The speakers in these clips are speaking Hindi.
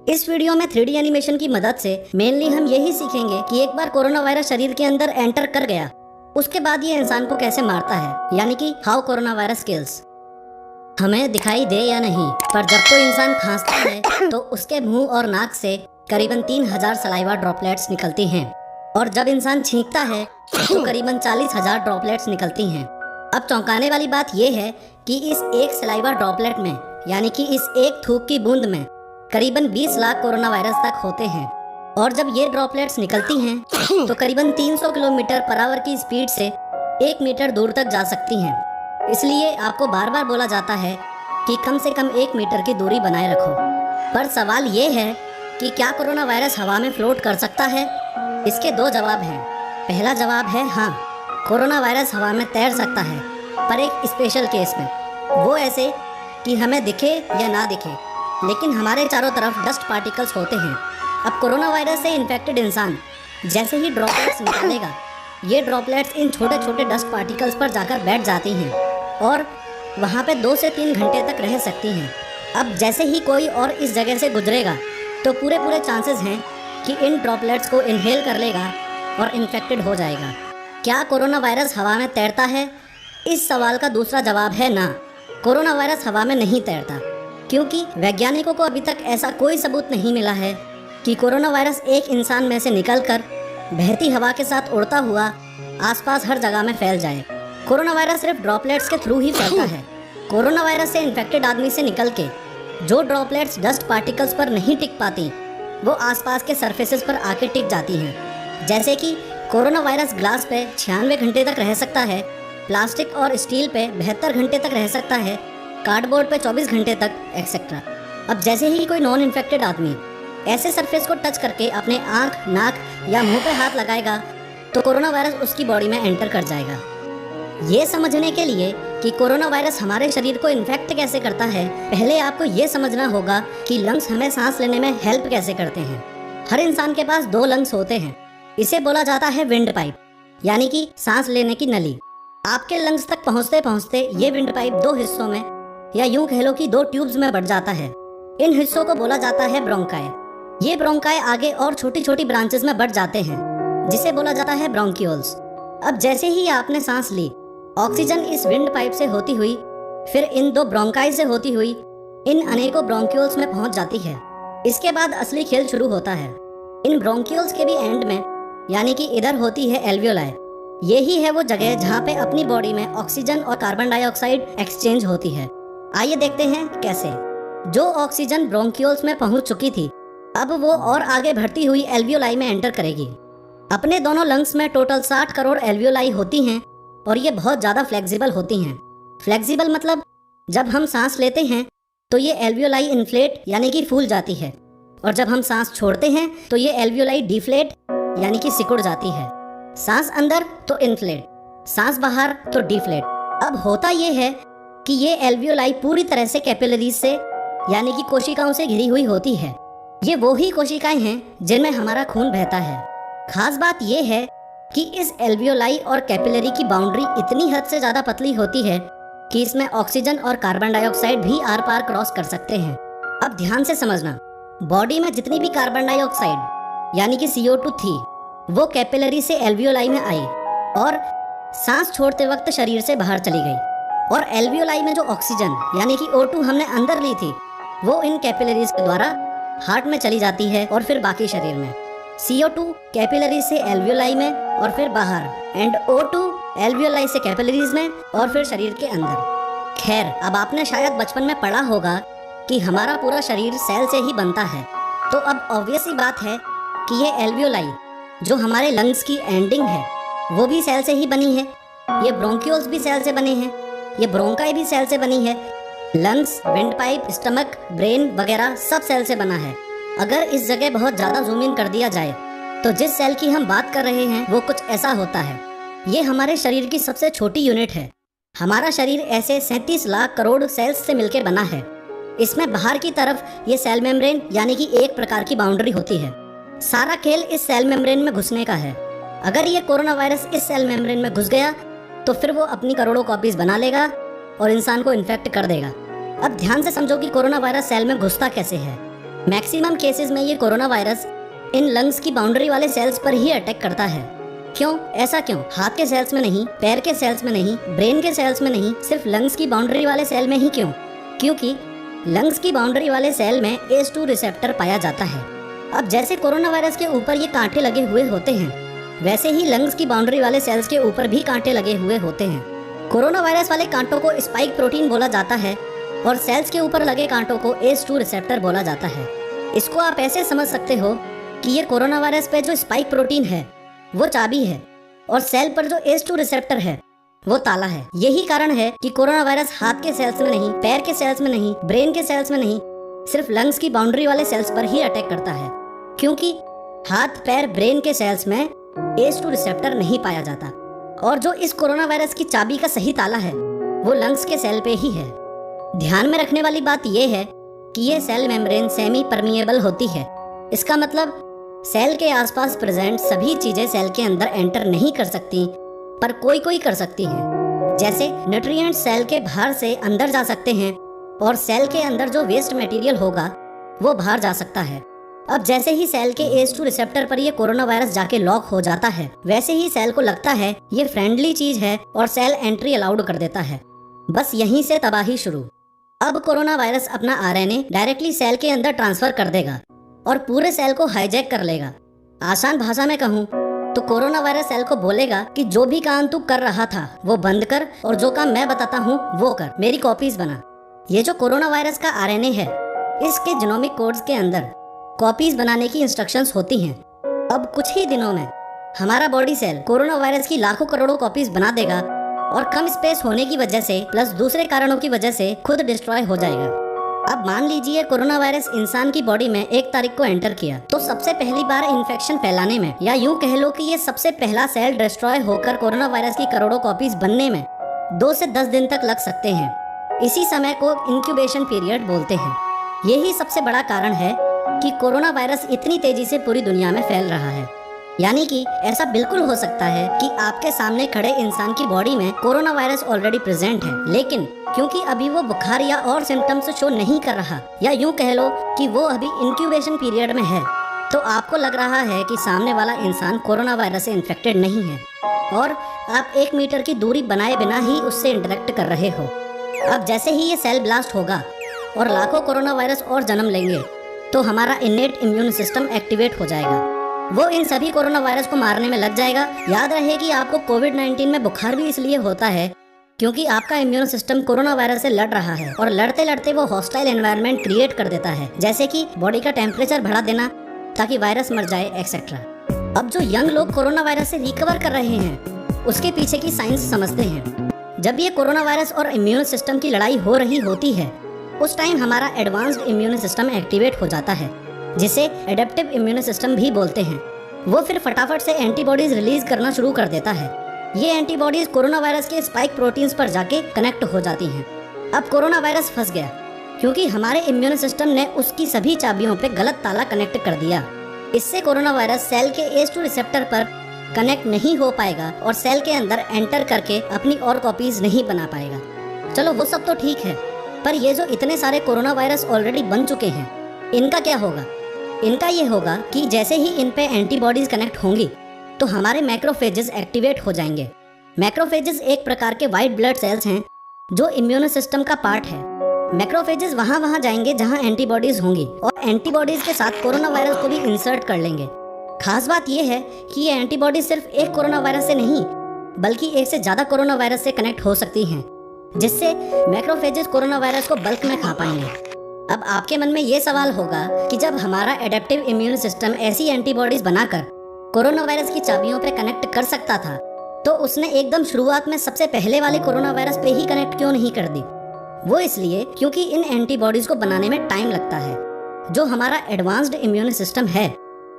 इस वीडियो में 3D एनिमेशन की मदद से मेनली हम यही सीखेंगे कि एक बार कोरोना वायरस शरीर के अंदर एंटर कर गया, उसके बाद ये इंसान को कैसे मारता है, यानी कि हाउ कोरोना वायरस किल्स। हमें दिखाई दे या नहीं, पर जब कोई इंसान खांसता है तो उसके मुंह और नाक से करीबन 3000 सलाइवा ड्रॉपलेट्स निकलती हैं, और जब इंसान छींकता है तो करीबन 40,000 ड्रॉपलेट्स निकलती हैं। अब चौंकाने वाली बात यह है कि इस एक सलाइवा ड्रॉपलेट में, यानी कि इस एक थूक की बूंद में करीबन 20 लाख कोरोना वायरस तक होते हैं, और जब ये ड्रॉपलेट्स निकलती हैं तो करीबन 300 किलोमीटर पर आवर की स्पीड से 1 मीटर दूर तक जा सकती हैं। इसलिए आपको बार बार बोला जाता है कि कम से कम 1 मीटर की दूरी बनाए रखो। पर सवाल ये है कि क्या कोरोना वायरस हवा में फ्लोट कर सकता है? इसके 2 जवाब हैं। पहला जवाब है हाँ, कोरोना वायरस हवा में तैर सकता है, पर एक स्पेशल केस में। वो ऐसे कि हमें दिखे या ना दिखे, लेकिन हमारे चारों तरफ डस्ट पार्टिकल्स होते हैं। अब कोरोना वायरस से इन्फेक्टेड इंसान जैसे ही ड्रॉपलेट्स निकालेगा, ये ड्रॉपलेट्स इन छोटे छोटे डस्ट पार्टिकल्स पर जाकर बैठ जाती हैं और वहाँ पे 2 से 3 घंटे तक रह सकती हैं। अब जैसे ही कोई और इस जगह से गुजरेगा तो पूरे चांसेस हैं कि इन ड्रॉपलेट्स को इनहेल कर लेगा और इन्फेक्टेड हो जाएगा। क्या कोरोना वायरस हवा में तैरता है? इस सवाल का दूसरा जवाब है ना, कोरोना वायरस हवा में नहीं तैरता, क्योंकि वैज्ञानिकों को अभी तक ऐसा कोई सबूत नहीं मिला है कि कोरोना वायरस एक इंसान में से निकलकर बहती हवा के साथ उड़ता हुआ आसपास हर जगह में फैल जाए। कोरोना वायरस सिर्फ ड्रॉपलेट्स के थ्रू ही फैलता है। कोरोना वायरस से इन्फेक्टेड आदमी से निकल के जो ड्रॉपलेट्स डस्ट पार्टिकल्स पर नहीं टिक पाती, वो आसपास के सरफेसेस पर आके टिक जाती हैं। जैसे कि कोरोना वायरस ग्लास पे 96 घंटे तक रह सकता है, प्लास्टिक और स्टील पे 72 घंटे तक रह सकता है, कार्डबोर्ड पे 24 घंटे तक, एक्सेट्रा। अब जैसे ही कोई नॉन इन्फेक्टेड आदमी ऐसे सरफेस को टच करके अपने आँख, नाक या मुंह पे हाथ लगाएगा तो कोरोना वायरस उसकी बॉडी में एंटर कर जाएगा। ये समझने के लिए कि कोरोना वायरस हमारे शरीर को इन्फेक्ट कैसे करता है, पहले आपको ये समझना होगा कि लंग्स हमें सांस लेने में हेल्प कैसे करते हैं। हर इंसान के पास 2 लंग्स होते हैं। इसे बोला जाता है विंड पाइप, यानी कि सांस लेने की नली। आपके लंग्स तक पहुँचते पहुँचते ये विंड पाइप 2 हिस्सों में, या यूं कह लो कि 2 ट्यूब्स में बढ़ जाता है। इन हिस्सों को बोला जाता है ब्रोंकाई। ये ब्रोंकाई आगे और छोटी छोटी ब्रांचेस में बढ़ जाते हैं, जिसे बोला जाता है ब्रोंक्यूल्स। अब जैसे ही आपने सांस ली, ऑक्सीजन इस विंड पाइप से होती हुई फिर इन 2 ब्रोंकाई से होती हुई इन अनेकों ब्रोंक्यूल्स में पहुंच जाती है। इसके बाद असली खेल शुरू होता है। इन ब्रोंक्यूल्स के भी एंड में, यानी कि इधर होती है एल्वियोलाई। यही है वो जगह जहाँ पे अपनी बॉडी में ऑक्सीजन और कार्बन डाइऑक्साइड एक्सचेंज होती है। आइए देखते हैं कैसे। जो ऑक्सीजन ब्रोंक्यूल्स में पहुंच चुकी थी, अब वो और आगे बढ़ती हुई एल्वियोलाई में एंटर करेगी। अपने दोनों लंग्स में टोटल 60 करोड़ एल्वियोलाई होती हैं, और ये बहुत ज़्यादा फ्लेक्सिबल होती हैं। फ्लेक्सिबल मतलब जब हम सांस लेते हैं तो ये एल्वियोलाई इन्फ्लेट यानी कि फूल जाती है, और जब हम सांस छोड़ते हैं तो ये एल्वियोलाई डिफ्लेट यानी कि सिकुड़ जाती है। सांस अंदर तो इन्फ्लेट, सांस बाहर तो डिफ्लेट। अब होता ये है कि ये एल्वियोलाई पूरी तरह से कैपिलरीज से, यानी कि कोशिकाओं से घिरी हुई होती है। ये वो ही कोशिकाएं हैं जिनमें हमारा खून बहता है। खास बात ये है कि इस एल्वियोलाई और कैपिलरी की बाउंड्री इतनी हद से ज़्यादा पतली होती है कि इसमें ऑक्सीजन और कार्बन डाइऑक्साइड भी आर पार क्रॉस कर सकते हैं। अब ध्यान से समझना, बॉडी में जितनी भी कार्बन डाइऑक्साइड यानी कि CO2 थी, वो कैपिलरी से एल्वियोलाई में आई और सांस छोड़ते वक्त शरीर से बाहर चली गई। और एल्वियोलाई में जो ऑक्सीजन यानी कि O2 हमने अंदर ली थी, वो इन कैपिलरीज के द्वारा हार्ट में चली जाती है और फिर बाकी शरीर में। CO2 कैपिलरी से एल्वियोलाई में और फिर बाहर, एंड O2 एल्वियोलाई से कैपिलरीज में और फिर शरीर के अंदर। खैर, अब आपने शायद बचपन में पढ़ा होगा कि हमारा पूरा शरीर सेल से ही बनता है, तो अब ऑब्वियस ही बात है कि ये एल्वियोलाई जो हमारे लंग्स की एंडिंग है, वो भी सेल से ही बनी है। ये ब्रोंक्यूल्स भी सेल से बने हैं, ये ब्रोंकाई भी सेल से बनी है। Lungs, wind pipe, stomach, brain वगैरह सब सेल से बना है। अगर इस जगह बहुत ज़्यादा जूम इन कर दिया जाए तो जिस सेल की हम बात कर रहे हैं वो कुछ ऐसा होता है। ये हमारे शरीर की सबसे छोटी यूनिट है। हमारा शरीर ऐसे 37 लाख करोड़ सेल्स से मिलकर बना है। इसमें बाहर की तरफ ये सेल मेम्ब्रेन यानी कि एक प्रकार की बाउंड्री होती है। सारा खेल इस सेल मेम्ब्रेन में घुसने का है। अगर ये कोरोना वायरस इस सेल मेम्ब्रेन में घुस गया तो फिर वो अपनी करोड़ों कॉपीज बना लेगा और इंसान को इन्फेक्ट कर देगा। अब ध्यान से समझो कि कोरोना वायरस सेल में घुसता कैसे है। मैक्सिमम केसेस में ये कोरोना वायरस इन लंग्स की बाउंड्री वाले सेल्स पर ही अटैक करता है। क्यों? ऐसा क्यों? हाथ के सेल्स में नहीं, पैर के सेल्स में नहीं, ब्रेन के सेल्स में नहीं, सिर्फ लंग्स की बाउंड्री वाले सेल में ही क्यों? क्योंकि लंग्स की बाउंड्री वाले सेल में ACE2 रिसेप्टर पाया जाता है। अब जैसे कोरोना वायरस के ऊपर ये कांटे लगे हुए होते हैं, वैसे ही लंग्स की बाउंड्री वाले सेल्स के ऊपर भी कांटे लगे हुए होते हैं। कोरोना वायरस वाले कांटों को स्पाइक प्रोटीन बोला जाता है और सेल्स के ऊपर लगे कांटों को ACE2 रिसेप्टर बोला जाता है। इसको आप ऐसे समझ सकते हो कि ये कोरोना वायरस पे जो स्पाइक प्रोटीन है वो चाबी है और सेल पर जो ACE2 रिसेप्टर है वो ताला है। यही कारण है कि कोरोना वायरस हाथ के सेल्स में नहीं, पैर के सेल्स में नहीं, ब्रेन के सेल्स में नहीं, सिर्फ लंग्स की बाउंड्री वाले सेल्स पर ही अटैक करता है। क्योंकि हाथ, पैर, ब्रेन के सेल्स में ACE2 रिसेप्टर नहीं पाया जाता और जो इस कोरोना वायरस की चाबी का सही ताला है वो लंग्स के सेल पे ही है। ध्यान में रखने वाली बात यह है कि ये सेल मेम्ब्रेन सेमी परमिएबल होती है। इसका मतलब सेल के आसपास प्रेजेंट सभी चीजें सेल के अंदर एंटर नहीं कर सकती, पर कोई कोई कर सकती हैं। जैसे न्यूट्रिएंट सेल के बाहर से अंदर जा सकते हैं और सेल के अंदर जो वेस्ट मटेरियल होगा वो बाहर जा सकता है। अब जैसे ही सेल के ACE2 रिसेप्टर पर ये कोरोना वायरस जाके लॉक हो जाता है, वैसे ही सेल को लगता है ये फ्रेंडली चीज है और सेल एंट्री अलाउड कर देता है। बस यहीं से तबाही शुरू। अब कोरोना वायरस अपना RNA डायरेक्टली सेल के अंदर ट्रांसफर कर देगा और पूरे सेल को हाईजैक कर लेगा। आसान भाषा में कहूँ तो कोरोना वायरस सेल को बोलेगा कि जो भी काम तू कर रहा था वो बंद कर और जो काम मैं बताता हूँ वो कर, मेरी कॉपीज बना। ये जो कोरोना वायरस का RNA है, इसके जीनोमिक कोड्स के अंदर कॉपीज बनाने की इंस्ट्रक्शंस होती हैं। अब कुछ ही दिनों में हमारा बॉडी सेल कोरोना वायरस की लाखों करोड़ों कॉपीज बना देगा और कम स्पेस होने की वजह से प्लस दूसरे कारणों की वजह से खुद डिस्ट्रॉय हो जाएगा। अब मान लीजिए कोरोना वायरस इंसान की बॉडी में 1 तारीख को एंटर किया, तो सबसे पहली बार इन्फेक्शन फैलाने में, या यूं कह लो कि ये सबसे पहला सेल डिस्ट्रॉय होकर कोरोना वायरस की करोड़ों कॉपीज बनने में 2 से 10 दिन तक लग सकते हैं। इसी समय को इंक्यूबेशन पीरियड बोलते हैं। यही सबसे बड़ा कारण है कि कोरोना वायरस इतनी तेजी से पूरी दुनिया में फैल रहा है। यानी कि ऐसा बिल्कुल हो सकता है कि आपके सामने खड़े इंसान की बॉडी में कोरोना वायरस ऑलरेडी प्रेजेंट है, लेकिन क्योंकि अभी वो बुखार या और सिम्टम्स शो नहीं कर रहा, या यूं कह लो कि वो अभी इंक्यूबेशन पीरियड में है, तो आपको लग रहा है कि सामने वाला इंसान कोरोना वायरस से इन्फेक्टेड नहीं है और आप 1 मीटर की दूरी बनाए बिना ही उससे इंटरेक्ट कर रहे हो। अब जैसे ही ये सेल ब्लास्ट होगा और लाखों कोरोना वायरस और जन्म लेंगे, तो हमारा इनेट इम्यून सिस्टम एक्टिवेट हो जाएगा। वो इन सभी कोरोना वायरस को मारने में लग जाएगा। याद रहे कि आपको कोविड-19 में बुखार भी इसलिए होता है क्योंकि आपका इम्यून सिस्टम कोरोना वायरस से लड़ रहा है और लड़ते लड़ते वो हॉस्टाइल एनवायरनमेंट क्रिएट कर देता है, जैसे कि बॉडी का टेम्परेचर बढ़ा देना ताकि वायरस मर जाए एक्सेट्रा। अब जो यंग लोग कोरोना वायरस से रिकवर कर रहे हैं, उसके पीछे की साइंस समझते हैं। जब ये कोरोना वायरस और इम्यून सिस्टम की लड़ाई हो रही होती है, उस टाइम हमारा एडवांस्ड इम्यून सिस्टम एक्टिवेट हो जाता है, जिसे एडेप्टिव इम्यून सिस्टम भी बोलते हैं। वो फिर फटाफट से एंटीबॉडीज रिलीज करना शुरू कर देता है। ये एंटीबॉडीज कोरोना वायरस के स्पाइक प्रोटीन्स पर जाके कनेक्ट हो जाती हैं। अब कोरोना वायरस फंस गया क्योंकि हमारे इम्यून सिस्टम ने उसकी सभी चाबियों पे गलत ताला कनेक्ट कर दिया। इससे कोरोना वायरस सेल के ACE2 रिसेप्टर पर कनेक्ट नहीं हो पाएगा और सेल के अंदर एंटर करके अपनी और कॉपीज नहीं बना पाएगा। चलो वो सब तो ठीक है, पर ये जो इतने सारे कोरोना वायरस ऑलरेडी बन चुके हैं, इनका क्या होगा? इनका ये होगा कि जैसे ही इन पे एंटीबॉडीज कनेक्ट होंगी तो हमारे मैक्रोफेजेस एक्टिवेट हो जाएंगे। मैक्रोफेजेस एक प्रकार के वाइट ब्लड सेल्स हैं जो इम्यून सिस्टम का पार्ट है। मैक्रोफेजेस वहाँ जाएंगे जहाँ एंटीबॉडीज होंगी और एंटीबॉडीज के साथ कोरोना वायरस को भी इंसर्ट कर लेंगे। खास बात यह है कि ये एंटीबॉडीज सिर्फ एक कोरोना वायरस से नहीं बल्कि एक से ज्यादा कोरोना वायरस से कनेक्ट हो सकती हैं, जिससे मैक्रोफेजेस कोरोना वायरस को बल्क में खा पाएंगे। अब आपके मन में ये सवाल होगा कि जब हमारा एडेप्टिव इम्यून सिस्टम ऐसी एंटीबॉडीज बनाकर कोरोना वायरस की चाबियों पे कनेक्ट कर सकता था, तो उसने एकदम शुरुआत में सबसे पहले वाले कोरोना वायरस पे ही कनेक्ट क्यों नहीं कर दी? वो इसलिए क्योंकि इन एंटीबॉडीज को बनाने में टाइम लगता है। जो हमारा एडवांस्ड इम्यून सिस्टम है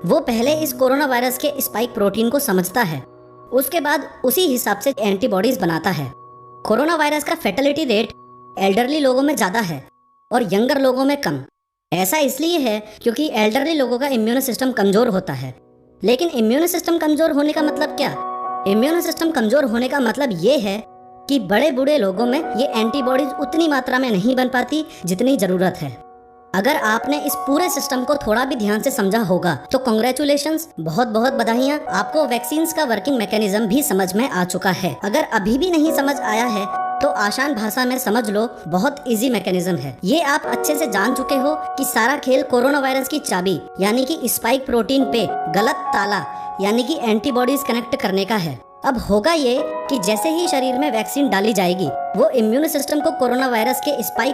वो पहले इस कोरोना वायरस के स्पाइक प्रोटीन को समझता है, उसके बाद उसी हिसाब से एंटीबॉडीज बनाता है। कोरोना वायरस का फेटेलिटी रेट एल्डरली लोगों में ज्यादा है और यंगर लोगों में कम। ऐसा इसलिए है क्योंकि एल्डरली लोगों का इम्यून सिस्टम कमजोर होता है। लेकिन इम्यून सिस्टम कमजोर होने का मतलब क्या? इम्यून सिस्टम कमजोर होने का मतलब ये है कि बड़े बूढ़े लोगों में ये एंटीबॉडीज उतनी मात्रा में नहीं बन पाती जितनी जरूरत है। अगर आपने इस पूरे सिस्टम को थोड़ा भी ध्यान से समझा होगा तो कॉन्ग्रेचुलेशंस, बहुत बहुत बधाइयाँ, आपको वैक्सीन का वर्किंग मैकेनिज्म भी समझ में आ चुका है। अगर अभी भी नहीं समझ आया है तो आसान भाषा में समझ लो, बहुत इजी मैकेनिज्म है। ये आप अच्छे से जान चुके हो कि सारा खेल कोरोना वायरस की चाबी यानी कि स्पाइक प्रोटीन पे गलत ताला यानी कि एंटीबॉडीज कनेक्ट करने का है। अब होगा ये कि जैसे ही शरीर में वैक्सीन डाली जाएगी वो इम्यून सिस्टम को कोरोना वायरस के स्पाइक